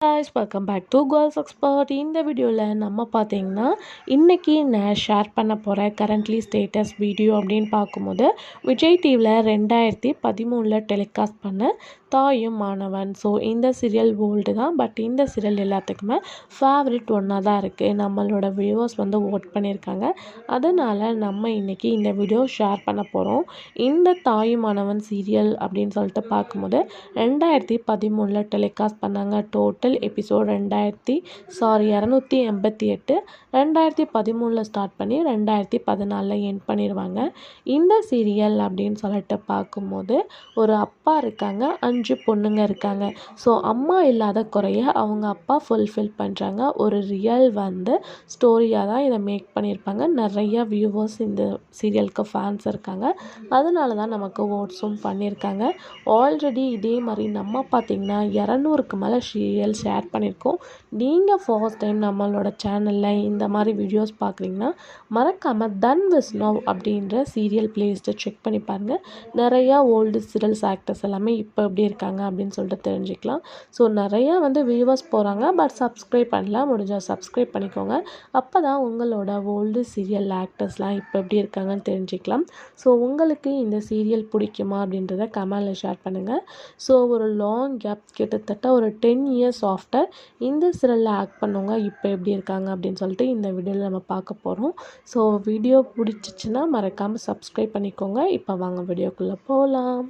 guys, welcome back to Girls Expert. இந்த வீடியோவில் நம்ம பார்த்தீங்கன்னா இன்றைக்கி நான் ஷேர் பண்ண போகிற கரண்ட்லி ஸ்டேட்டஸ் வீடியோ அப்படின்னு பார்க்கும்போது விஜய் டிவியில் 2013 டெலிகாஸ்ட் பண்ண தாயும் மாணவன். ஸோ இந்த சீரியல் ஓல்டு தான், பட் இந்த சீரியல் எல்லாத்துக்குமே ஃபேவரட் ஒன்றா தான் இருக்குது. நம்மளோட வியூவர்ஸ் வந்து ஓட் பண்ணியிருக்காங்க. அதனால் நம்ம இன்றைக்கி இந்த வீடியோ ஷேர் பண்ண போகிறோம். இந்த தாயும் மாணவன் சீரியல் அப்படின்னு சொல்லிட்டு பார்க்கும்போது 2013 டெலிகாஸ்ட் பண்ணாங்க. டோட்டல் எபிசோட் 288 2013 ஸ்டார்ட் பண்ணி 2014 எண்ட் பண்ணிடுவாங்க. இந்த சீரியல் அப்படின்னு சொல்லிட்டு பார்க்கும்போது ஒரு அப்பா இருக்காங்க, 5 பொண்ணுங்க இருக்காங்க. ஸோ அம்மா இல்லாத குறைய அவங்க அப்பா ஃபுல்ஃபில் பண்ணுறாங்க. ஒரு ரியல் வந்து ஸ்டோரியாக தான் இதை மேக் பண்ணியிருப்பாங்க. நிறைய வியூவர்ஸ் இந்த சீரியலுக்கு ஃபேன்ஸ் இருக்காங்க. அதனால தான் நமக்கு ஓட்ஸும் பண்ணியிருக்காங்க. ஆல்ரெடி இதே மாதிரி நம்ம பார்த்திங்கன்னா 200க்கு மேலே சீரியல் ஷேர் பண்ணியிருக்கோம். நீங்கள் ஃபர்ஸ்ட் டைம் நம்மளோட சேனலில் இந்த மாதிரி வீடியோஸ் பார்க்குறீங்கன்னா மறக்காமல் தன் விஸ் நவ் அப்படின்ற சீரியல் பிளேலிஸ்ட்டை செக் பண்ணி பாருங்கள். நிறையா ஓல்டு சீரியல்ஸ் ஆக்டர்ஸ் எல்லாமே இப்போ எப்படி இருக்காங்க அப்படின்னு சொல்லிட்டு தெரிஞ்சுக்கலாம். ஸோ நிறையா வந்து வியூவர்ஸ் போகிறாங்க, பட் சப்ஸ்கிரைப் பண்ணலாம். முடிஞ்சால் சப்ஸ்கிரைப் பண்ணிக்கோங்க. அப்போ தான் உங்களோட ஓல்டு சீரியல் ஆக்டர்ஸ்லாம் இப்போ எப்படி இருக்காங்கன்னு தெரிஞ்சுக்கலாம். ஸோ உங்களுக்கு இந்த சீரியல் பிடிக்குமா அப்படின்றத கமெண்டில் ஷேர் பண்ணுங்கள். ஸோ ஒரு லாங் கேப், கிட்டத்தட்ட ஒரு 10 இயர்ஸ் ஆஃப்டர் இந்த சீரியலில் ஆக்ட் பண்ணவங்க இப்போ எப்படி இருக்காங்க அப்படின்னு சொல்லிட்டு இந்த வீடியோவில் நம்ம பார்க்க போகிறோம். ஸோ வீடியோ பிடிச்சிச்சின்னா மறக்காமல் சப்ஸ்கிரைப் பண்ணிக்கோங்க. இப்போ வாங்க வீடியோக்குள்ளே போகலாம்.